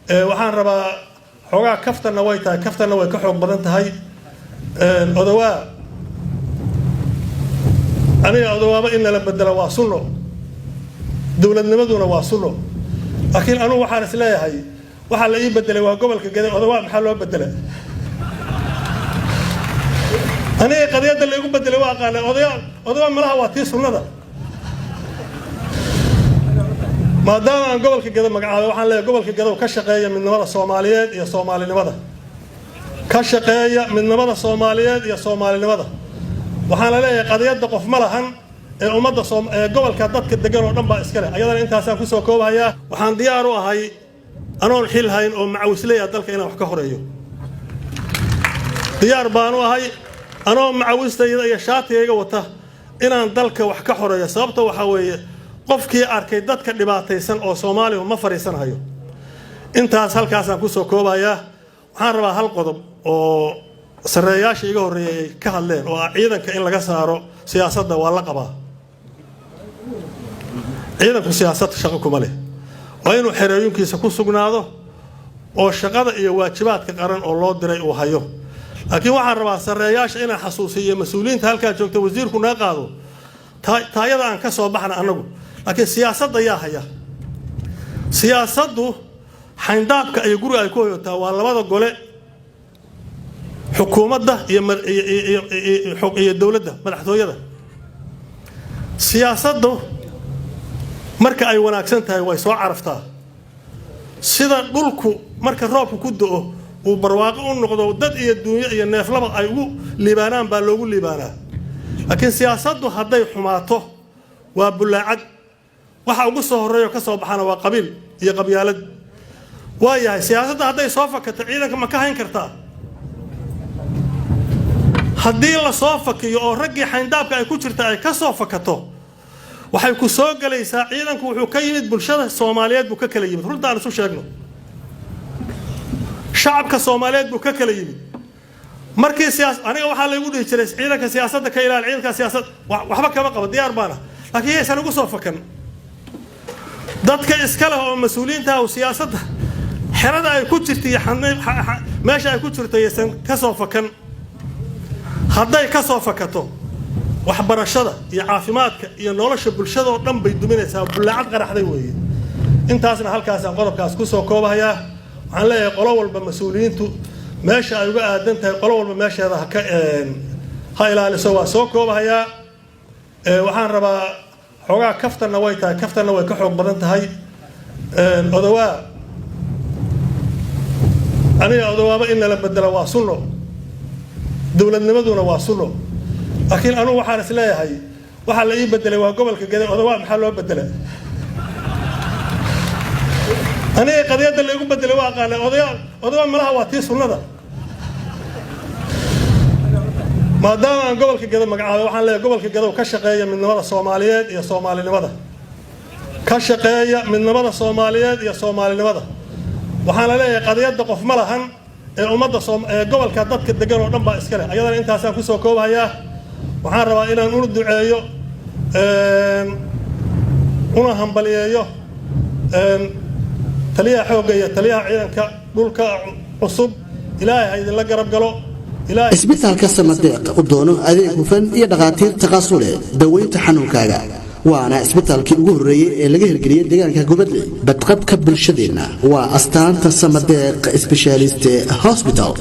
waxaan rabaa xogaa kaftana way tahay kaftana way ka xoog badan tahay odawaa aniga odawaaba in la bedelo waa sunno dawladnimaduna waa sunno laakiin anu waxaan is leeyahay waxa la ii bedelay waa gobolka Gaday odawaa maxaa loo bedelay aniga qadiyada la igu bedelay waa qaale odawaa malaha waa tii sunnada maadaama aan gobolka Gaday magacaabo waxaan leeyahay gobolka Gaday ka shaqeeya midnimada Soomaaliyeed iyo Soomaalinimada ka shaqeeya midnimada Soomaaliyeed iyo Soomaalinimada waxaan leeyahay qadiyada qof ma lahan ee ummadda gobolka dadka degan oo dhan baa iska leh ayadana intaas aan ku soo koobayaa waxaan diyaar u ahay anoon xil hayn oo macawisleeya dalka inaan wax ka horeeyo diyaar baan u ahay anoo macawistayda iyo shaatigayga wata inaan dalka wax ka horeeyo sababta waxa weeye qofkii arkay dadka dhibaataysan oo Soomaaliya ma fariisanayo intaas halkaas aan ku soo koobayaa waxaan rabaa hal qodob oo sareeyaasha iga horeeyay ka hadleen oo ciidanka in laga saaro siyaasadda waa la qabaa ciidanku siyaasadda shaqo kuma leh waa inuu xereeyunkiisa ku sugnaado oo shaqada iyo waajibaadka qaran oo loo diray uu hayo laakiin waxaan rabaa sareeyaasha inaan xasuusiyo mas'uuliyiinta halka joogta wasiirku naga qaado taayada aan ka soo baxna anagu laakiin siyaasadda yaa haya siyaasaddu xayndaabka ay guriga ay ku hoytaa waa labada gole xukuumadda iyo dawladda madaxtooyada siyaasaddu marka ay wanaagsan tahay way soo caraftaa sida dhulku marka roobku ku da'o uu barwaaqo u noqdo dad iyo duunyo iyo neeflaba ay ugu liibaanaan baa loogu liibaanaa laakiin siyaasaddu hadday xumaato waa bulaacad waxa ugu soo horeeyo ka soo baxana waa qabiil iyo qabyaalad waayahay siyaasadda hadday soo fakato ciidanka ma ka hayn kartaa haddii la soo fakiyo oo raggii xayndaabka ay ku jirta ay ka soo fakato waxay ku soo galaysaa ciidanku wuxuu ka yimid bulshada Soomaaliyeed buu ka kala yimid runta aan isu sheegno shacabka Soomaaliyeed buu ka kala yimid markii aniga waxa la igu dhihi jiray ciidanka siyaasadda ka ilaal ciidanka siyaasad waxba kama qabo diyaar baana laakiin aysan ugu soo fakan dadka iska leh oo mas'uuliyiinta oo siyaasadda xerada ay ku jirtay meesha ay ku jirtay aysan ka soo fakan hadday ka soo fakato waxbarashada iyo caafimaadka iyo nolosha bulshada oo dhan bay duminaysaa bulaacad qaraxday weeye intaasna halkaas aan qodobkaas ku soo koobayaa waxaan leeyahay qolo walba mas'uuliyiintu meesha ay uga aadan tahay qolo walba meesheeda ha ilaaliso waa soo koobayaa waxaan rabaa xogaa kaftana way tahay kaftana way ka xoog badan tahay odawaa aniga odawaaba in la bedelo waa sunno dawladnimaduna waa sunno laakiin anu waxaan is leeyahay waxa la ii bedelay waa gobolka Gaday odawaa maxaa loo bedelay aniga qadiyada la igu bedelay waa qaale odawaa malaha waa tii sunnada maadaama aan gobolka Gaday magacaabo waxaan leeyahay gobolka Gaday ka shaqeeya midnimada Soomaaliyeed iyo Soomaalinimada ka shaqeeya midnimada Soomaaliyeed iyo Soomaalinimada waxaan leeyahay qadiyada qof ma lahan ee ummadda gobolka dadka degan oo dhan baa iska leh ayadana intaas aan ku soo koobayaa waxaan rabaa inaan u duceeyo una hambaliyeeyo taliyaha xoogga iyo taliyaha ciidanka dhulka cusub ilaahay ha idinla garab galo isbitaalka Samadeeq u doono adeeg hufan iyo dhaqaatiir taqaasule daweynta xanuunkaaga waana isbitaalkii ugu horeeyay ee laga hirgeliyay deegaanka Gubadle badqabka bulshadeena waa astaanta Samadeeq Specialist Hospital